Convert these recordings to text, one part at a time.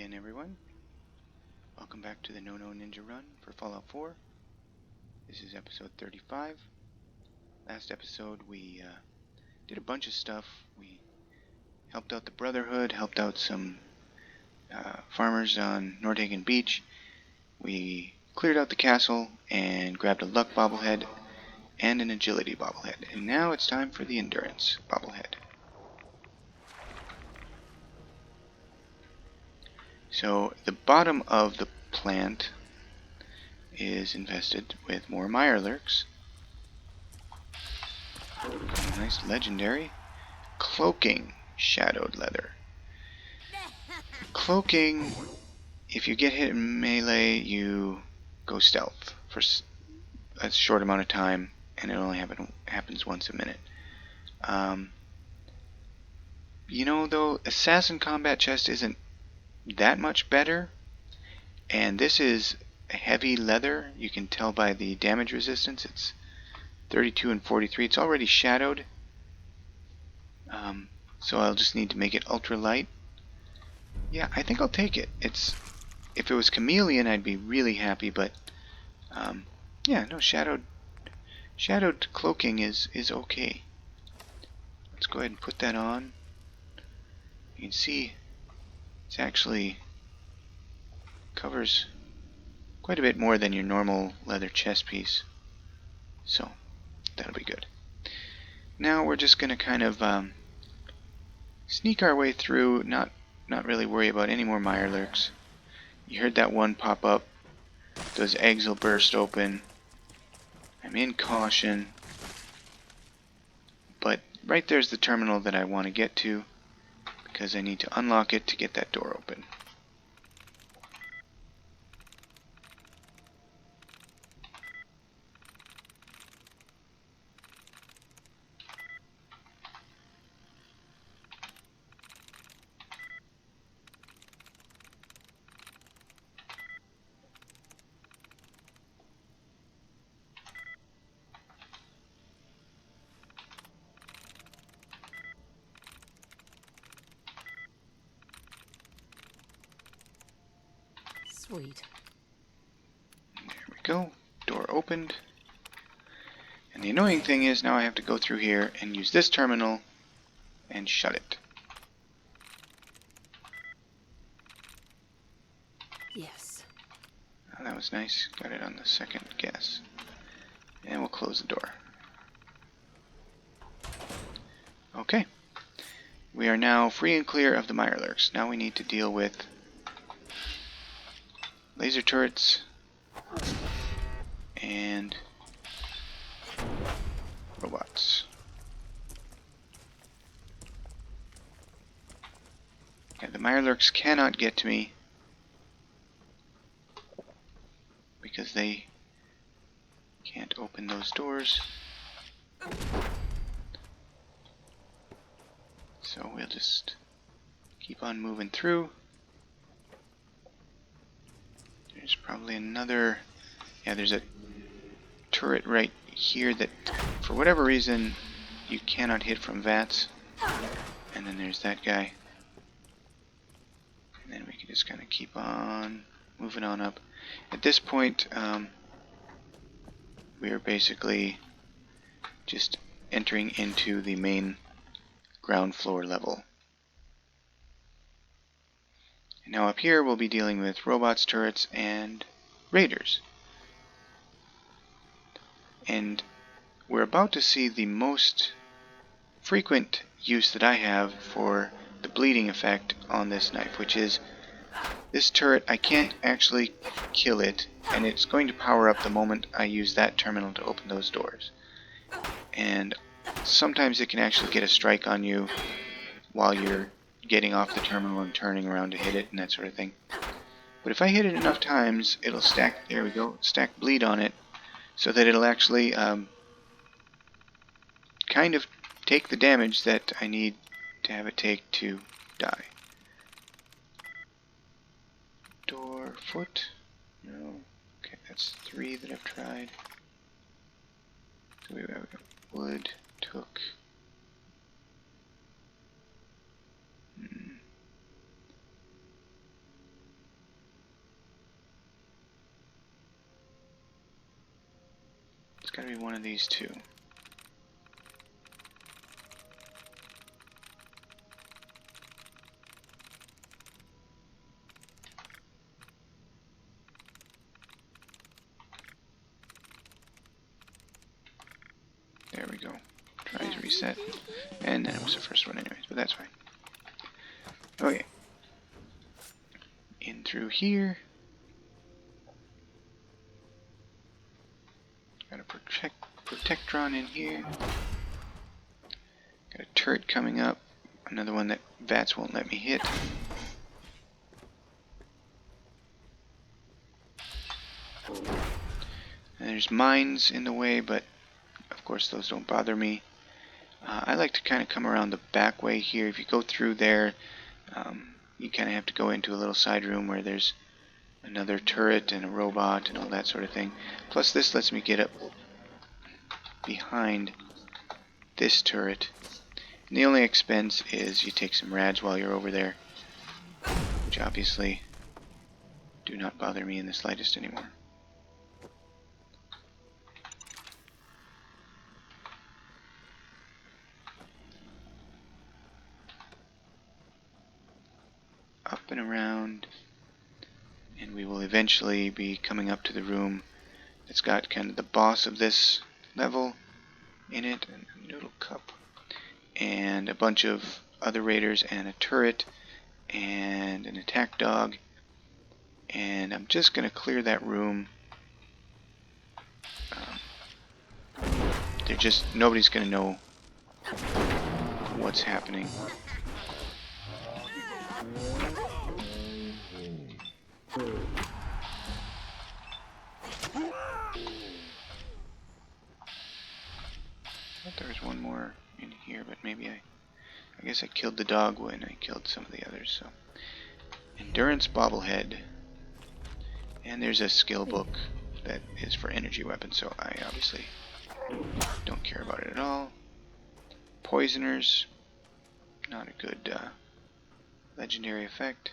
again, everyone. Welcome back to the Nono Ninja run for Fallout 4. This is episode 35. Last episode we did a bunch of stuff. We helped out the Brotherhood, helped out some farmers on Nordhagen Beach. We cleared out the castle and grabbed a luck bobblehead and an agility bobblehead. And now it's time for the endurance bobblehead. So the bottom of the plant is infested with more mirelurks. Nice legendary. Cloaking shadowed leather. Cloaking, if you get hit in melee, you go stealth for a short amount of time, and it only happens once a minute. You know, though, assassin combat chest isn't that much better, and this is heavy leather. You can tell by the damage resistance. It's 32 and 43. It's already shadowed, so I'll just need to make it ultra light. Yeah, I think I'll take it. If it was chameleon, I'd be really happy, but yeah, no, shadowed cloaking is okay. Let's go ahead and put that on. You can see it's actually covers quite a bit more than your normal leather chest piece, so that'll be good. Now we're just going to kind of sneak our way through, not really worry about any more mirelurks. You heard that one pop up. Those eggs will burst open. I'm in caution, but right there's the terminal that I want to get to, because I need to unlock it to get that door open. Sweet. There we go. Door opened. And the annoying thing is now I have to go through here and use this terminal and shut it. Yes. Oh, that was nice. Got it on the second guess. And we'll close the door. Okay. We are now free and clear of the mirelurks. Now we need to deal with laser turrets and robots. Yeah, the mirelurks cannot get to me because they can't open those doors. So we'll just keep on moving through. There's probably another... Yeah, there's a turret right here that, for whatever reason, you cannot hit from VATS. And then there's that guy. And then we can just kind of keep on moving on up. At this point, we are basically just entering into the main ground floor level. And now up here we'll be dealing with robots, turrets, and raiders. And we're about to see the most frequent use that I have for the bleeding effect on this knife, which is this turret. I can't actually kill it, and it's going to power up the moment I use that terminal to open those doors. And sometimes it can actually get a strike on you while you're getting off the terminal and turning around to hit it and that sort of thing. But if I hit it enough times, it'll stack, there we go, stack bleed on it, so that it'll actually kind of take the damage that I need to have it take to die. Door, foot, no, okay, that's 3 that I've tried. So we have wood, took, Maybe one of these two. There we go. Try to reset. And then it was the first one anyways, but that's fine. Okay. In through here. Got a protectron in here. Got a turret coming up. Another one that VATS won't let me hit. And there's mines in the way, but of course those don't bother me. I like to kind of come around the back way here. If you go through there, you kind of have to go into a little side room where there's another turret and a robot and all that sort of thing. Plus this lets me get up behind this turret. And the only expense is you take some rads while you're over there, which obviously do not bother me in the slightest anymore. Up and around, and we will eventually be coming up to the room that's got kind of the boss of this level in it, and a noodle cup, and a bunch of other raiders, and a turret, and an attack dog. And I'm just going to clear that room. Nobody's going to know what's happening. I thought there was one more in here, but maybe I guess I killed the dog when I killed some of the others. So, endurance bobblehead, and there's a skill book that is for energy weapons. So I obviously don't care about it at all. Poisoners, not a good legendary effect.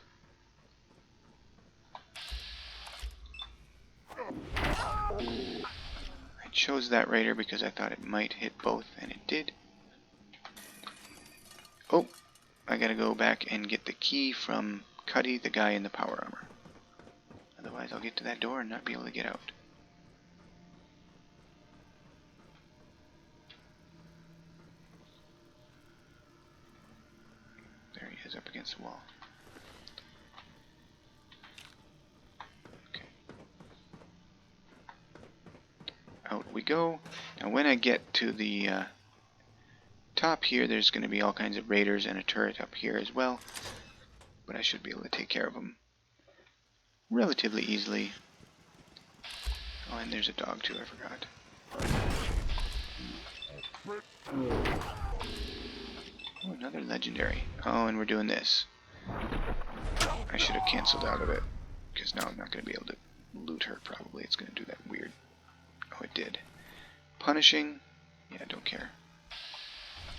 I chose that raider because I thought it might hit both, and it did. Oh, I gotta go back and get the key from Cuddy, the guy in the power armor. Otherwise I'll get to that door and not be able to get out. There he is up against the wall. Okay. Out we go. Now when I get to the top here, there's going to be all kinds of raiders and a turret up here as well. But I should be able to take care of them relatively easily. Oh, and there's a dog too, I forgot. Oh, another legendary. Oh, and we're doing this. I should have canceled out of it, because now I'm not going to be able to loot her, probably. It's going to do that weird. Oh, it did. Punishing. Yeah, I don't care.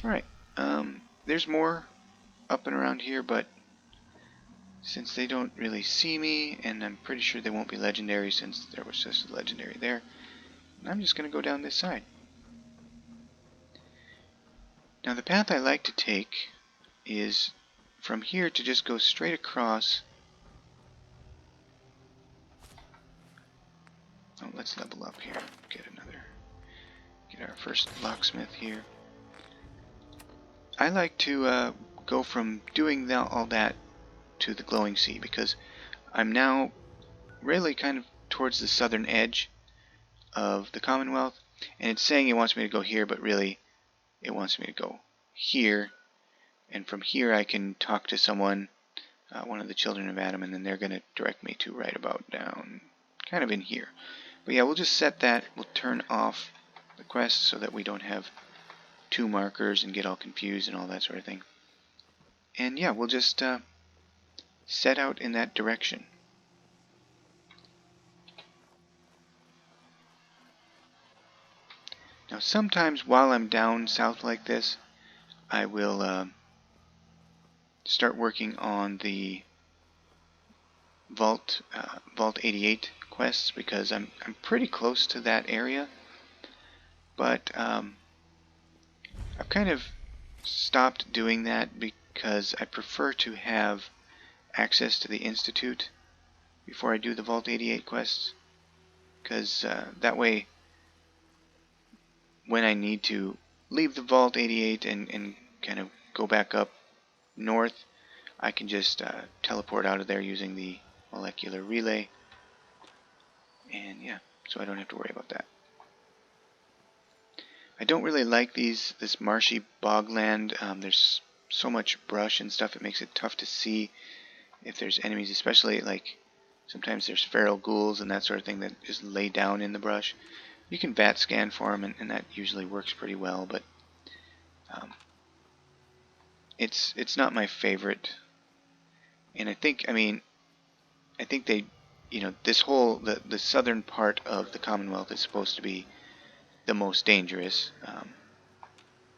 Alright, there's more up and around here, but since they don't really see me, and I'm pretty sure they won't be legendary since there was just a legendary there, I'm just going to go down this side. Now the path I like to take is from here to just go straight across. Oh, let's level up here. Get our first locksmith here. I like to go from doing all that to the glowing sea, because I'm now really kind of towards the southern edge of the Commonwealth, and it's saying it wants me to go here, but really it wants me to go here, and from here I can talk to someone, one of the children of Adam, and then they're going to direct me to right about down, kind of in here. But yeah, we'll just set that, we'll turn off the quest so that we don't have two markers and get all confused and all that sort of thing. And yeah, we'll just set out in that direction. Now sometimes while I'm down south like this, I will start working on the Vault 88 quests, because I'm pretty close to that area. but I've kind of stopped doing that because I prefer to have access to the Institute before I do the Vault 88 quests, because that way when I need to leave the Vault 88 and kind of go back up north, I can just teleport out of there using the molecular relay, and yeah, so I don't have to worry about that. I don't really like this marshy bogland. There's so much brush and stuff, it makes it tough to see if there's enemies, especially like sometimes there's feral ghouls and that sort of thing that just lay down in the brush. You can bat scan for them, and that usually works pretty well, but it's not my favorite. And I think they, this whole the southern part of the Commonwealth is supposed to be the most dangerous,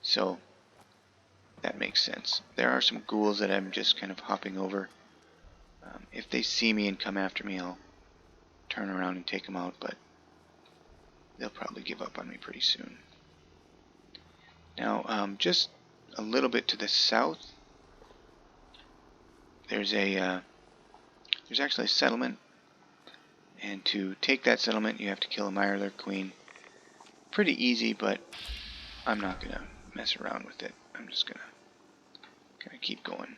so that makes sense. There are some ghouls that I'm just kind of hopping over. If they see me and come after me, I'll turn around and take them out, but they'll probably give up on me pretty soon. Now, just a little bit to the south, there's actually a settlement, and to take that settlement, you have to kill a Mirelurk Queen. Pretty easy, but I'm not gonna mess around with it. I'm just gonna kind of keep going.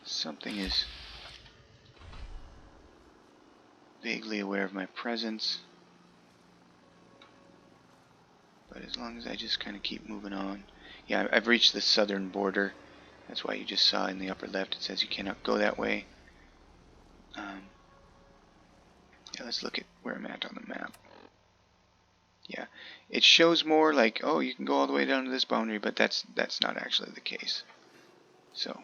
Something is vaguely aware of my presence, but as long as I just kind of keep moving on. Yeah, I've reached the southern border. That's why you just saw in the upper left it says you cannot go that way. Yeah, let's look at where I'm at on the map. Yeah, it shows more like, oh, you can go all the way down to this boundary, but that's not actually the case. So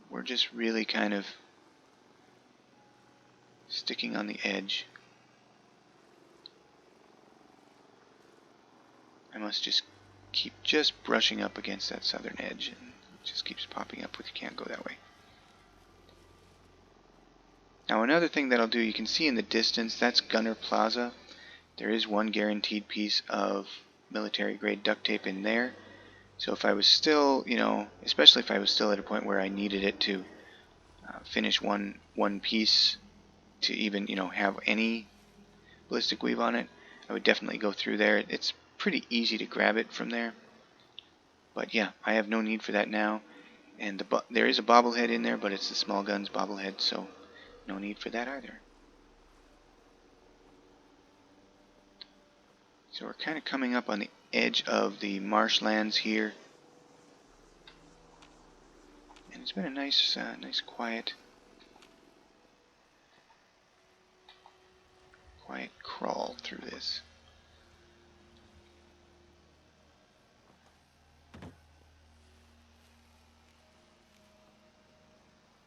we're just really kind of sticking on the edge. I must just keep just brushing up against that southern edge, and it just keeps popping up with you can't go that way. Now another thing that I'll do, you can see in the distance, that's Gunner Plaza. There is one guaranteed piece of military grade duct tape in there. So if I was still, especially if I was still at a point where I needed it to finish one piece to even, have any ballistic weave on it, I would definitely go through there. It's pretty easy to grab it from there. But yeah, I have no need for that now. And there is a bobblehead in there, but it's the small guns bobblehead, so no need for that either. So we're kind of coming up on the edge of the marshlands here. And it's been a nice quiet crawl through this.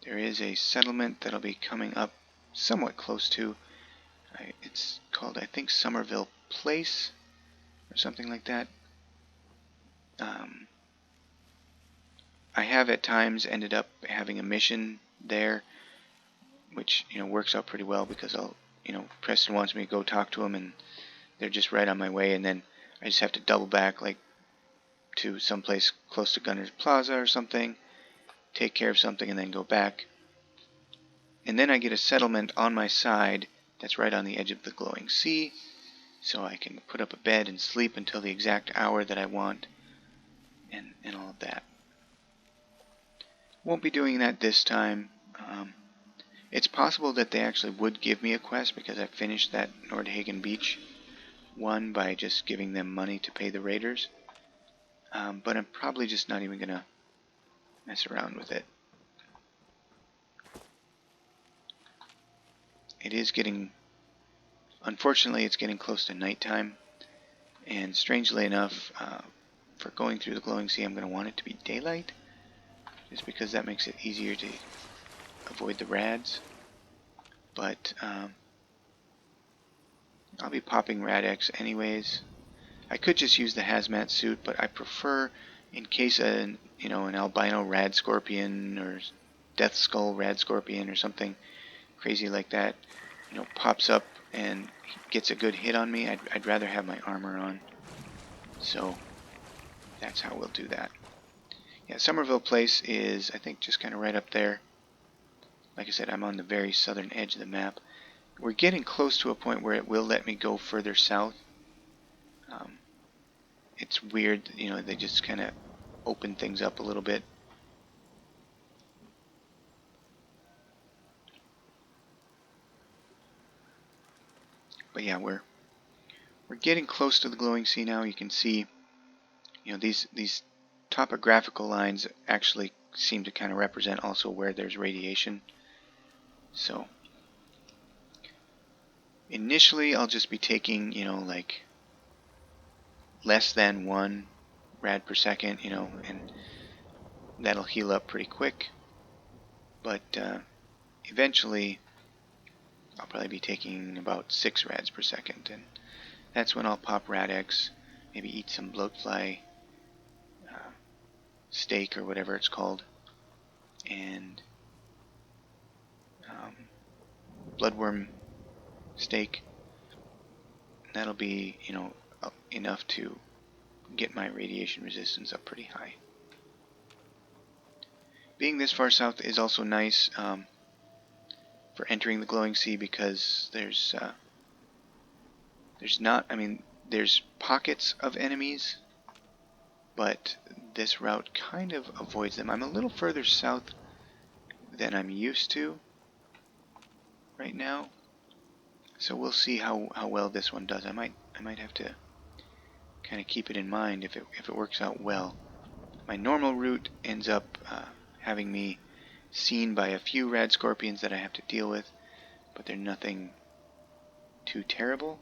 There is a settlement that'll be coming up somewhat close to. It's called, I think, Somerville Place or something like that. I have at times ended up having a mission there, which works out pretty well because Preston wants me to go talk to him, and they're just right on my way, and then I just have to double back like to someplace close to Gunner's Plaza or something, take care of something, and then go back. And then I get a settlement on my side that's right on the edge of the glowing sea, so I can put up a bed and sleep until the exact hour that I want, and all of that. Won't be doing that this time. It's possible that they actually would give me a quest because I finished that Nordhagen Beach one by just giving them money to pay the raiders. But I'm probably just not even going to mess around with it. It is unfortunately, it's getting close to nighttime. And strangely enough, for going through the glowing sea, I'm going to want it to be daylight. Just because that makes it easier to avoid the rads. But I'll be popping Rad-X anyways. I could just use the hazmat suit, but I prefer, in case an albino rad scorpion or death skull rad scorpion or something crazy like that, you know, pops up and gets a good hit on me, I'd rather have my armor on. So that's how we'll do that. Yeah, Somerville Place is, I think, just kind of right up there. Like I said, I'm on the very southern edge of the map. We're getting close to a point where it will let me go further south. It's weird, you know, they just kind of open things up a little bit. But yeah, we're getting close to the glowing sea now. You can see, you know, these topographical lines actually seem to kind of represent also where there's radiation. So initially I'll just be taking, you know, like less than 1 rad per second, you know, and that'll heal up pretty quick. But eventually I'll probably be taking about 6 rads per second, and that's when I'll pop rad X, maybe eat some bloatfly steak or whatever it's called, and bloodworm steak. That'll be, you know, enough to get my radiation resistance up pretty high. Being this far south is also nice for entering the glowing sea because there's not, I mean, there's pockets of enemies, but this route kind of avoids them. I'm a little further south than I'm used to right now, so we'll see how well this one does. I might have to kind of keep it in mind if it works out well. My normal route ends up having me seen by a few rad scorpions that I have to deal with, but they're nothing too terrible.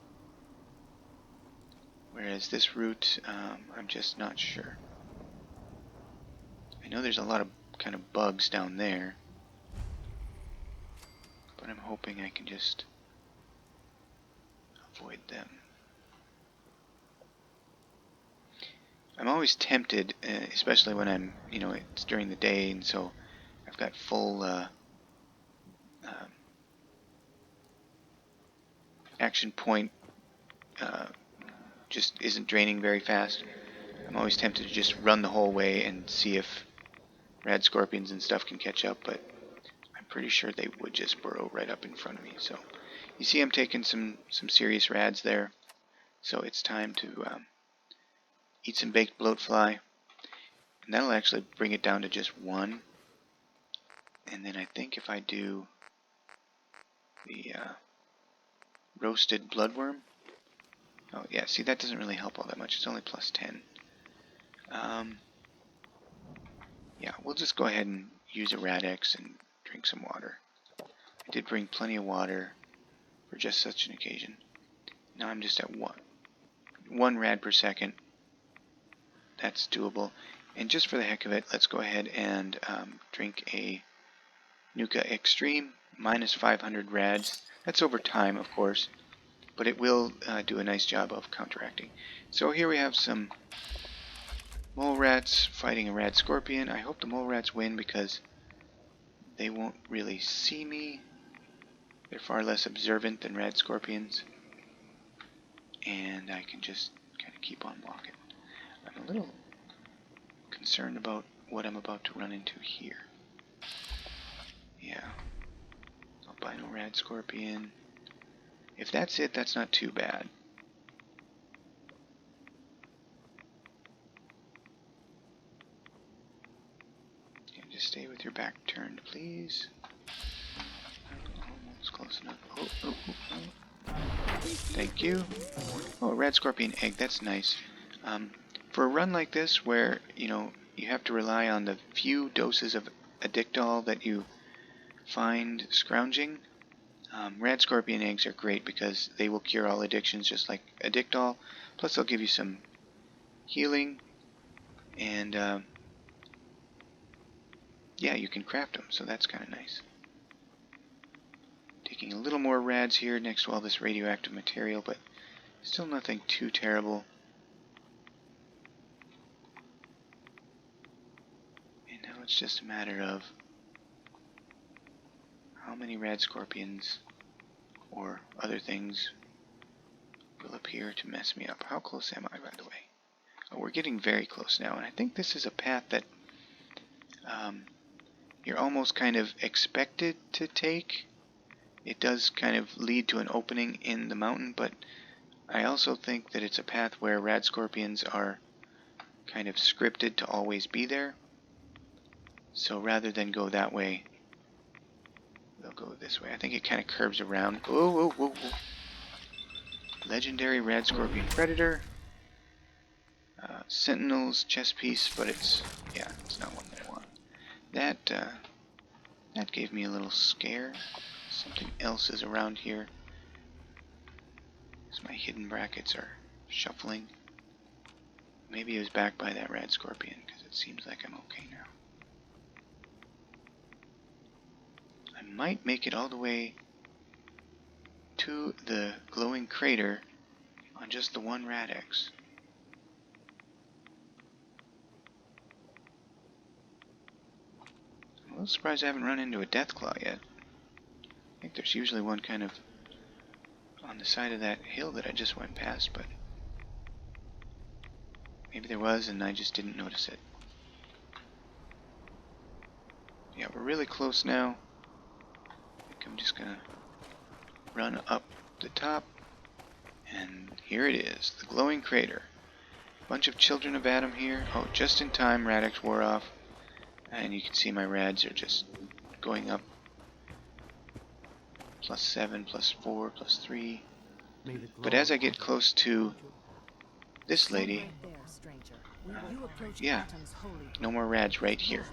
Whereas this route, I'm just not sure. I know there's a lot of kind of bugs down there, but I'm hoping I can just avoid them. I'm always tempted, especially when I'm, you know, it's during the day, and so I've got full action point, just isn't draining very fast. I'm always tempted to just run the whole way and see if rad scorpions and stuff can catch up, but I'm pretty sure they would just burrow right up in front of me. So you see I'm taking some serious rads there, so it's time to eat some baked bloatfly, and that'll actually bring it down to just 1. And then I think if I do the roasted bloodworm, oh yeah, see, that doesn't really help all that much. It's only plus 10. Yeah, we'll just go ahead and use a Rad-X and drink some water. I did bring plenty of water for just such an occasion. Now I'm just at 1 rad per second. That's doable. And just for the heck of it, let's go ahead and drink a Nuka Extreme, minus 500 rads. That's over time, of course, but it will do a nice job of counteracting. So here we have some mole rats fighting a rad scorpion. I hope the mole rats win because they won't really see me. They're far less observant than rad scorpions. And I can just kind of keep on walking. I'm a little concerned about what I'm about to run into here. Yeah. Albino rad scorpion. If that's it, that's not too bad. And just stay with your back turned, please. Almost close enough. Oh. Thank you. Oh, a rad scorpion egg. That's nice. For a run like this, where you have to rely on the few doses of addictol that you find scrounging, rad scorpion eggs are great because they will cure all addictions just like addictol. Plus, they'll give you some healing, and yeah, you can craft them, so that's kind of nice. Taking a little more rads here next to all this radioactive material, but still nothing too terrible. And now it's just a matter of how how many rad scorpions or other things will appear to mess me up. How close am I, by the way? Oh, we're getting very close now, and I think this is a path that you're almost kind of expected to take. It does kind of lead to an opening in the mountain, but I also think that it's a path where rad scorpions are kind of scripted to always be there. So rather than go that way, they'll go this way. I think it kind of curves around. Whoa, whoa, whoa, whoa. Legendary rad scorpion predator. Sentinel's chest piece, but it's not one that I want. That gave me a little scare. Something else is around here. Because my hidden brackets are shuffling. Maybe it was back by that rad scorpion, because it seems like I'm okay now. I might make it all the way to the glowing crater on just the one Rad-X. I'm a little surprised I haven't run into a Deathclaw yet. I think there's usually one kind of on the side of that hill that I just went past, but maybe there was and I just didn't notice it. Yeah, we're really close now. I think I'm just gonna run up the top, and here it is, the glowing crater. Bunch of children of Adam here. Oh, just in time, Rad-X wore off, and you can see my rads are just going up. +7, +4, +3. But as I get close to this lady, yeah, no more rads right here.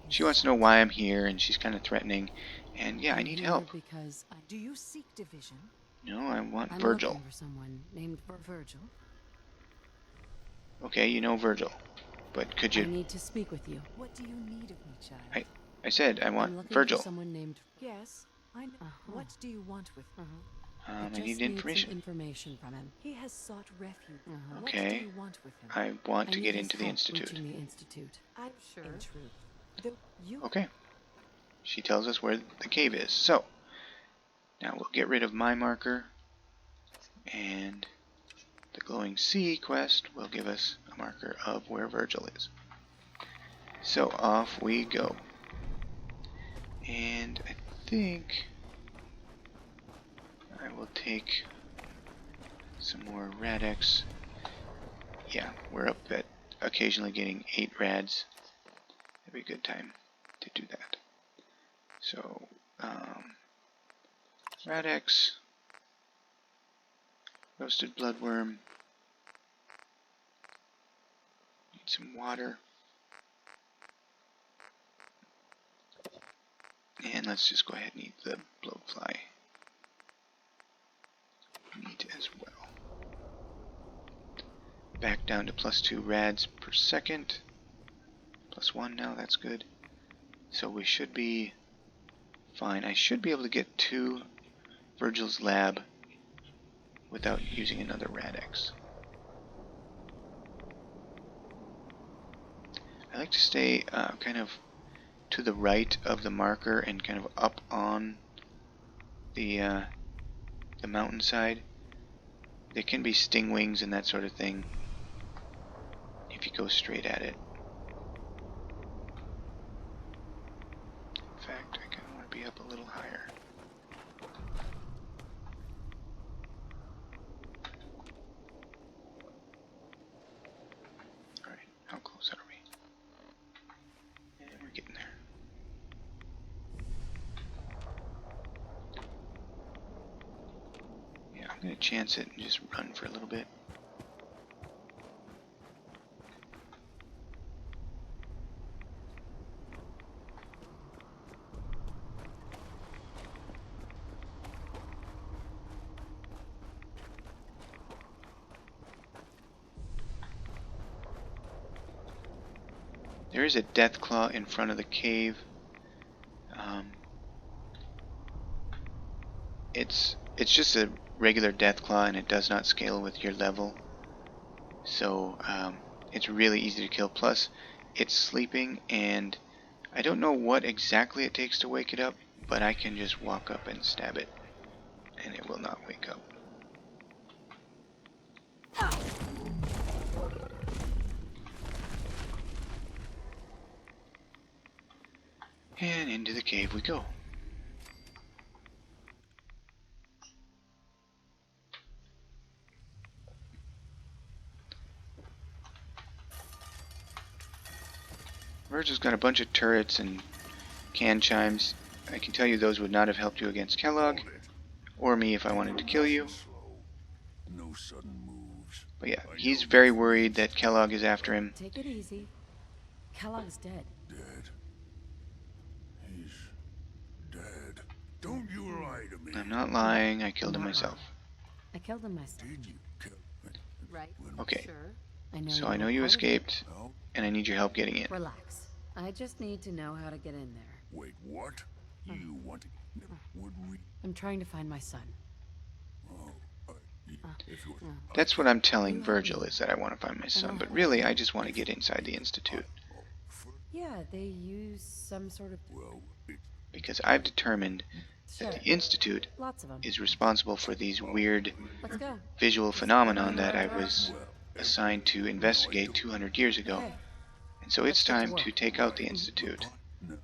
She wants to know why I'm here, and she's kind of threatening. And yeah, I need help. Do you seek division? No, I want I'm Virgil. looking for someone named Virgil. Okay, you know Virgil, but could you? I need to speak with you. What do you need of me, child? I said I want I'm looking Virgil. For someone named. Yes, I know. What do you want with him? I need information. Information from him. He has sought refuge. Okay. What do you want with him? I want to get into the Institute. The Institute. I'm sure. In truth. Okay. She tells us where the cave is. So, now we'll get rid of my marker, and the glowing sea quest will give us a marker of where Virgil is. So off we go. And I think I will take some more Rad-X. Yeah, we're up at occasionally getting 8 rads. That'd be a good time to do that. So, Rad-X, roasted bloodworm, need some water, and let's just go ahead and eat the blowfly meat as well. Back down to +2 rads per second, +1 now, that's good. So we should be fine. I should be able to get to Virgil's lab without using another Rad-X. I like to stay kind of to the right of the marker and kind of up on the mountainside. There can be sting wings and that sort of thing if you go straight at it. In fact, I kind of want to be up a little higher. Alright, how close are we? And we're getting there. Yeah, I'm going to chance it and just run for a little bit. There is a Deathclaw in front of the cave. It's just a regular Deathclaw, and it does not scale with your level. So it's really easy to kill. Plus, it's sleeping, and I don't know what exactly it takes to wake it up, but I can just walk up and stab it, and it will not wake up. And into the cave we go. Virgil's got a bunch of turrets and can chimes. I can tell you those would not have helped you against Kellogg, or me if I wanted to kill you. No sudden moves. But yeah, he's very worried that Kellogg is after him. Take it easy. Kellogg's dead. Dead. He's dead. Don't you lie to me. I'm not lying, I killed him myself. I killed him myself. Did you kill? Right. Okay, Sure. I know so you I know were you part of it. escaped, No. and I need your help getting in. Relax. I just need to know how to get in there. Wait, what? You want to? Would we? I'm trying to find my son. Oh, if you. That's what I'm telling Virgil, is that I want to find my son, but really I just want to get inside the Institute. Yeah, they use some sort of... Well, Because I've determined Sure. that the Institute Lots of them. is responsible for these weird Let's go. visual phenomenon that I was assigned to investigate 200 years ago. Okay. And so it's Let's get to time to work. take out the Institute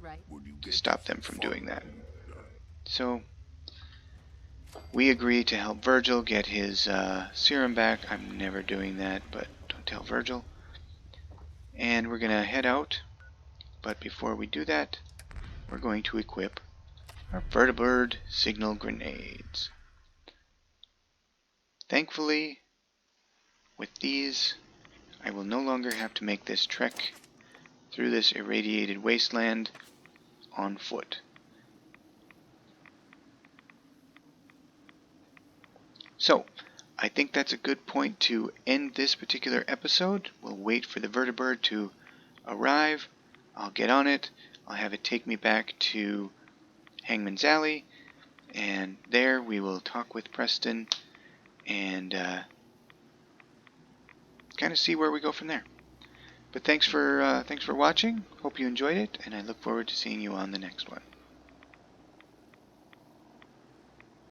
Right. to stop them from doing that. So we agree to help Virgil get his serum back. I'm never doing that, but don't tell Virgil. And we're going to head out. But before we do that, we're going to equip our vertibird signal grenades. Thankfully, with these, I will no longer have to make this trek through this irradiated wasteland on foot. So, I think that's a good point to end this particular episode. We'll wait for the vertibird to arrive. I'll get on it. I'll have it take me back to Hangman's Alley, and there we will talk with Preston and kind of see where we go from there. But thanks for watching. Hope you enjoyed it, and I look forward to seeing you on the next one.